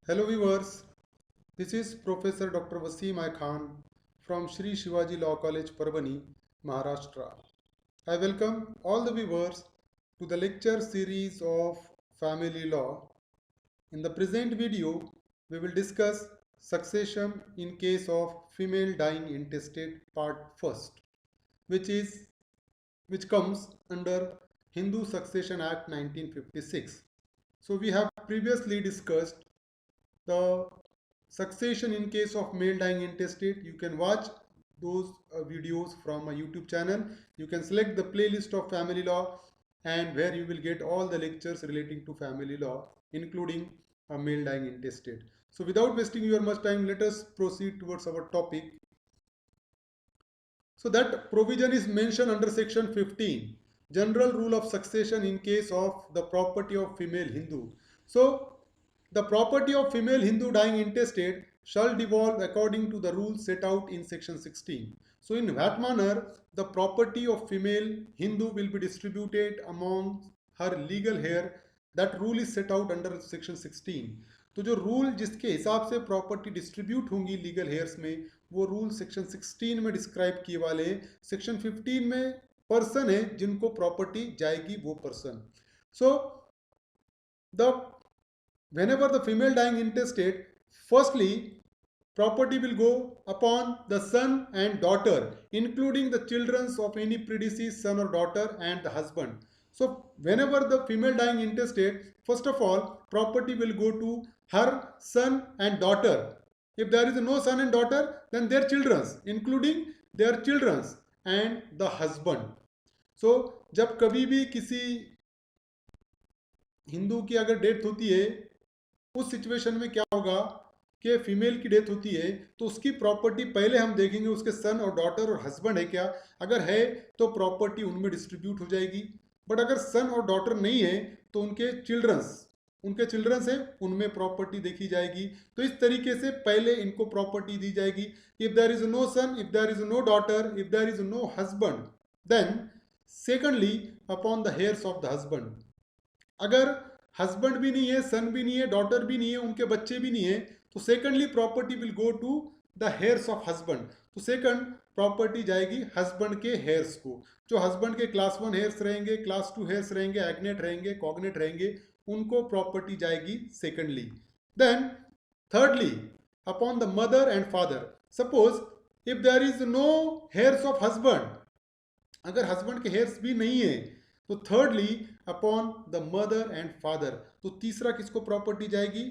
Hello viewers, this is Professor Dr. Wasim I Khan from Shri Shivaji Law College, Parbhani, Maharashtra. I welcome all the viewers to the lecture series of Family Law. In the present video, we will discuss succession in case of female dying intestate part first, which is which comes under Hindu Succession Act 1956. So we have previously discussed the succession in case of male dying intestate. You can watch those videos from my YouTube channel. You can select the playlist of family law, and where you will get all the lectures relating to family law, including a male dying intestate. So without wasting your much time, let us proceed towards our topic. So that provision is mentioned under section 15, general rule of succession in case of the property of female Hindu. So the property of female Hindu dying intestate shall devolve according to the rules set out in section 16. So in that manner, the property of female Hindu will be distributed among her legal heir. That rule is set out under section 16. तो जो rule जिसके हिसाब से property distribute होंगी legal heirs में, वो rule section 16 में describe किए वाले हैं. सेक्शन 15 में पर्सन है जिनको प्रॉपर्टी जाएगी, वो person. So the whenever the female dying intestate, firstly property will go upon the son and daughter, including the children of any predeceased son or daughter and the husband. So whenever the female dying intestate, first of all property will go to her son and daughter. If there is no son and daughter, then their children, including their children and the husband. So जब कभी भी किसी हिंदू की अगर death होती है, उस situation में क्या होगा कि फीमेल की डेथ होती है तो उसकी प्रॉपर्टी पहले हम देखेंगे उसके सन और डॉटर और हस्बैंड है क्या. अगर है तो प्रॉपर्टी उनमें डिस्ट्रीब्यूट हो जाएगी. बट अगर सन और डॉटर नहीं है तो उनके चिल्ड्रंस है, उनमें प्रॉपर्टी देखी जाएगी. तो इस तरीके से पहले इनको प्रॉपर्टी दी जाएगी. If there is no son, if there is no daughter, if there is no husband, then secondly upon the heirs of the husband. अगर हस्बैंड भी नहीं है, सन भी नहीं है, डॉटर भी नहीं है, उनके बच्चे भी नहीं है, तो secondly property will go to the heirs of husband. तो सेकंड प्रॉपर्टी जाएगी हस्बैंड के हेयर्स को. जो हस्बैंड के क्लास 1 हेयर्स रहेंगे, क्लास 2 हेयर्स रहेंगे, एग्नेट रहेंगे, कॉग्नेट रहेंगे, उनको प्रॉपर्टी जाएगी secondly. Then thirdly upon the mother and father. Suppose if there is no heirs of husband, अगर हस्बैंड के हेयर्स भी नहीं है, तो thirdly upon the mother and father. तो तीसरा किसको प्रॉपर्टी जाएगी?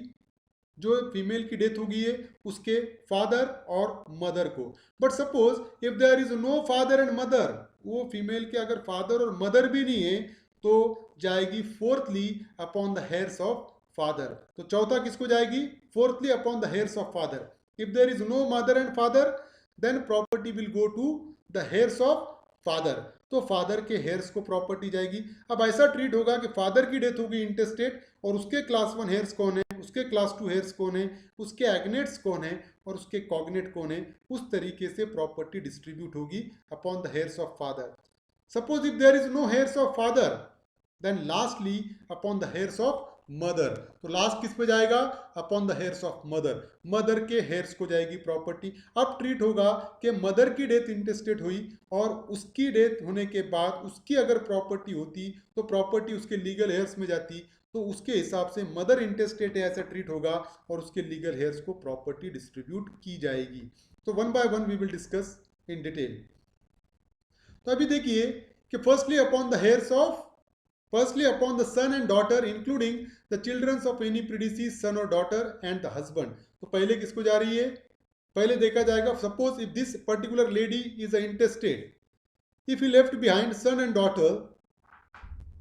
जो फीमेल की डेथ हो गई है उसके फादर और मदर को. But suppose if there is no father and mother, वो फीमेल के अगर फादर और मदर भी नहीं है तो जाएगी fourthly upon the heirs of father. तो चौथा किसको जाएगी? Fourthly upon the heirs of father. If there is no mother and father, then property will go to the heirs of father. तो फादर के हेयर्स को प्रॉपर्टी जाएगी. अब ऐसा ट्रीट होगा कि फादर की डेथ होगी इंटेस्टेट और उसके क्लास 1 हेयर्स कौन है, उसके क्लास 2 हेयर्स कौन है, उसके एग्नेट्स कौन है और उसके कॉग्नेट कौन है. उस तरीके से प्रॉपर्टी डिस्ट्रीब्यूट होगी upon the heirs of father. Suppose if there is no heirs of father, then lastly upon the heirs of mother. तो लास्ट किस पे जाएगा? Upon the heirs of mother. Mother के हेयर्स को जाएगी प्रॉपर्टी. अब treat होगा कि मदर की डेथ इंटेस्टेट हुई और उसकी डेथ होने के बाद उसकी अगर प्रॉपर्टी होती तो प्रॉपर्टी उसके लीगल हेयर्स में जाती. तो उसके हिसाब से मदर इंटेस्टेट है ऐसा ट्रीट होगा और उसके लीगल हेयर्स को प्रॉपर्टी डिस्ट्रीब्यूट की जाएगी. तो one by one we will discuss in detail. तो अभी देखिए कि Firstly, upon the son and daughter, including the children of any predeceased son or daughter and the husband. तो पहले किसको जा रही है? पहले देखा जाएगा, suppose if this particular lady is an intestate, if he left behind son and daughter,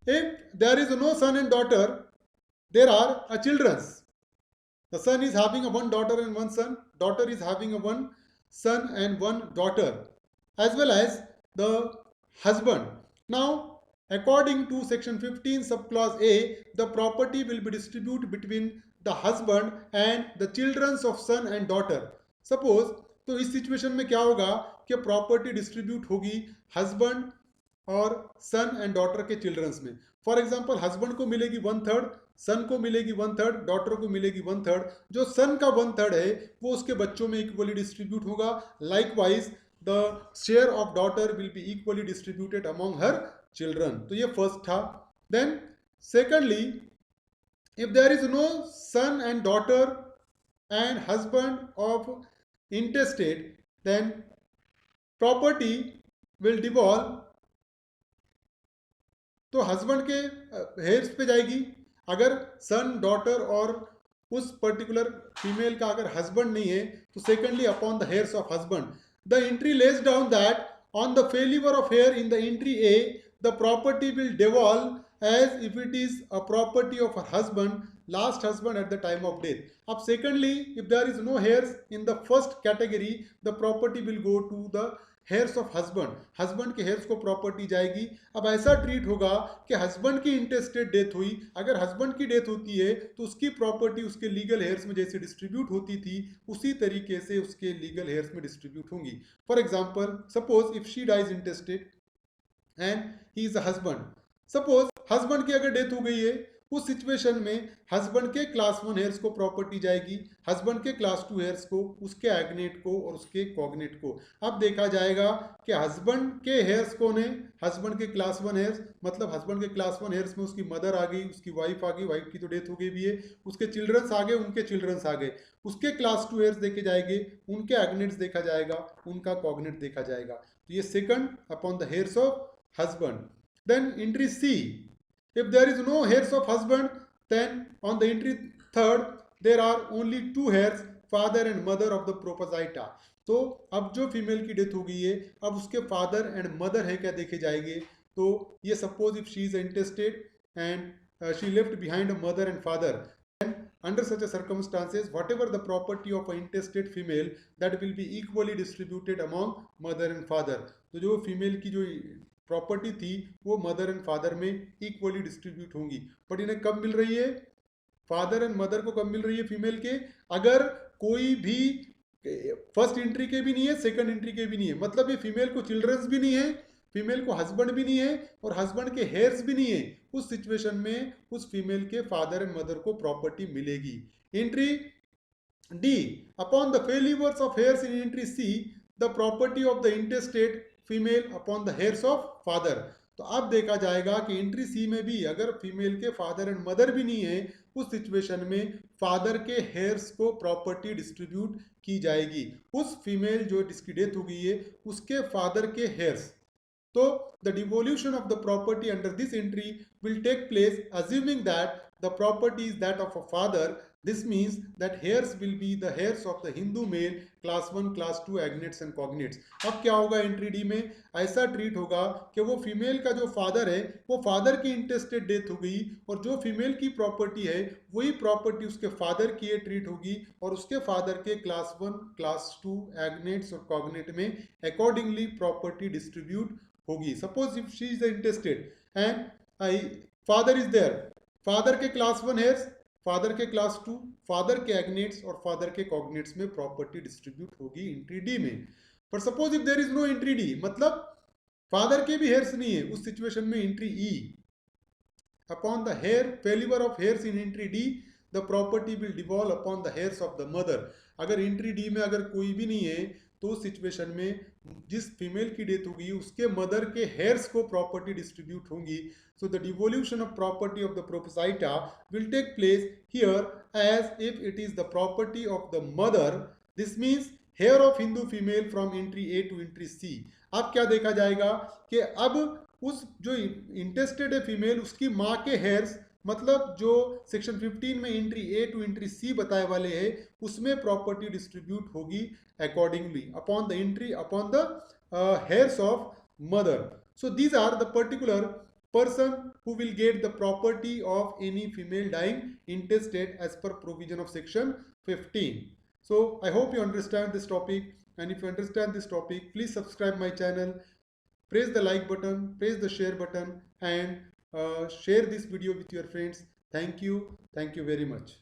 if there is no son and daughter, there are a children. The son is having a one daughter and one son, daughter is having a one son and one daughter, as well as the husband. Now according to section 15 subclause A, the property will be distributed between the husband and the children of son and daughter. Suppose तो इस situation में क्या होगा कि property distribute होगी husband और सन and daughter के children's में. फॉर एग्जांपल हस्बैंड को मिलेगी 1/3, सन को मिलेगी 1/3, डॉटर को मिलेगी 1/3। जो सन का 1/3 है वो उसके बच्चों में इक्वली डिस्ट्रीब्यूट होगा। Likewise the share of daughter will be equally distributed among her children. तो ये फर्स्ट था। Then secondly, if there is no son and daughter and husband of intestate, then property will devolve, तो husband के hairs पे जाएगी। अगर सन, daughter और उस पर्टिकुलर फीमेल का अगर हस्बैंड नहीं है तो secondly upon the heirs of husband. The entry lays down that on the failure of heir in the entry A the property will devolve as if it is a property of her husband, last husband at the time of death. अब secondly, if there is no heirs in the first category, the property will go to the heirs of husband. husband के heirs को property जाएगी। अब ऐसा treat होगा कि husband की intestate death हुई, अगर husband की डेथ होती है तो उसकी प्रॉपर्टी उसके लीगल हेयर्स में जैसे डिस्ट्रीब्यूट होती थी उसी तरीके से उसके लीगल हेयर्स में डिस्ट्रीब्यूट होंगी। For example, suppose if she dies intestate and he is a husband, suppose husband की अगर डेथ हो गई है, उस सिचुएशन में हस्बैंड के क्लास 1 हेयर्स को प्रॉपर्टी जाएगी, हस्बैंड के क्लास 2 हेयर्स को, उसके एग्नेट को और उसके कॉग्नेट को। अब देखा जाएगा कि हस्बैंड के हेयर्स कौन है, हस्बैंड के क्लास 1 हेयर्स, मतलब हस्बैंड के क्लास 1 हेयर्स में उसकी मदर आ गई, उसकी वाइफ आ गई, वाइफ की तो डेथ हो गई भी है, उसके चिल्ड्रंस आ गए, उनके चिल्ड्रंस आ गए, उसके क्लास 2 हेयर्स देखे जाएंगे, उनके एग्नेट्स देखा जाएगा, उनका कॉग्नेट देखा जाएगा। तो ये second upon the heirs of husband. Then entry C, if there is no heirs of husband, then on the entry third there are only 2 heirs, father and mother of the proposita. तो अब जो female की death हो गई है, अब उसके father and mother है क्या देखे जाएंगे। तो ये suppose if she is intestate and she left behind a mother and father, under such a circumstances whatever the property of an intestate female that will be equally distributed among mother and father. तो जो female की जो property थी वो mother and father में equally distribute होंगी। But इन्हें कब मिल रही है, फादर एंड मदर को कब मिल रही है फीमेल के, अगर कोई भी फर्स्ट एंट्री के भी नहीं है, सेकंड एंट्री के भी नहीं है, मतलब ये फीमेल को चिल्ड्रंस भी नहीं है, फीमेल को हस्बैंड भी नहीं है और हस्बैंड के हेयर्स भी नहीं है, उस सिचुएशन में उस फीमेल के फादर एंड मदर को प्रॉपर्टी मिलेगी। Entry D, upon the failures of heirs in entry C the property of the intestate female upon the heirs of father. तो अब देखा जाएगा कि एंट्री सी में भी अगर फीमेल के फादर एंड मदर भी नहीं है, उस सिचुएशन में फादर के हेयर्स को प्रॉपर्टी डिस्ट्रीब्यूट की जाएगी, उस फीमेल जो जिसकी डेथ हो गई है उसके फादर के हेयर्स। तो the devolution of the property under this entry will take place assuming that the property is that of a father. This means that heirs will be the heirs of the Hindu male class 1, class 2 agnates and cognates. अब क्या होगा entry D में, ऐसा treat होगा कि वो female का जो फादर है वो फादर की इंटेस्टेड डेथ हो गई और जो फीमेल की प्रॉपर्टी है वही प्रॉपर्टी उसके फादर की ट्रीट होगी और उसके फादर के क्लास 1, क्लास 2 एग्नेट्स और कॉग्नेट में अकॉर्डिंगली प्रॉपर्टी डिस्ट्रीब्यूट होगी। Suppose if she is interested and father is there, father के क्लास 1 हेयर्स, फादर के क्लास 2, फादर के एग्नेट्स और फादर के कॉग्नेट्स में प्रॉपर्टी डिस्ट्रीब्यूट होगी एंट्री डी में। पर suppose if there is no entry D, मतलब फादर के भी हेयर्स नहीं है, उस सिचुएशन में entry E, upon the heir failure of heirs in entry D the property will devolve upon the heirs of the mother. अगर entry D में अगर कोई भी नहीं है तो उस सिचुएशन में जिस फीमेल की डेथ होगी उसके मदर के हेयर्स को प्रॉपर्टी डिस्ट्रीब्यूट होंगी। So the devolution of property of the proposita will take place here as if it is the property of the mother. This means heir of Hindu female from entry A to entry C. अब क्या देखा जाएगा कि अब उस जो इंटेस्टेड है female उसकी माँ के हेयर्स, मतलब जो सेक्शन 15 में एंट्री ए टू एंट्री सी बताए वाले हैं उसमें प्रॉपर्टी डिस्ट्रीब्यूट होगी accordingly upon the entry upon the heirs of mother. So these are the particular person who will get the property of any female dying intestate as per provision of section 15. So I hope you understand this topic, and if you understand this topic please subscribe my channel, press the like button, press the share button and share this video with your friends. Thank you very much.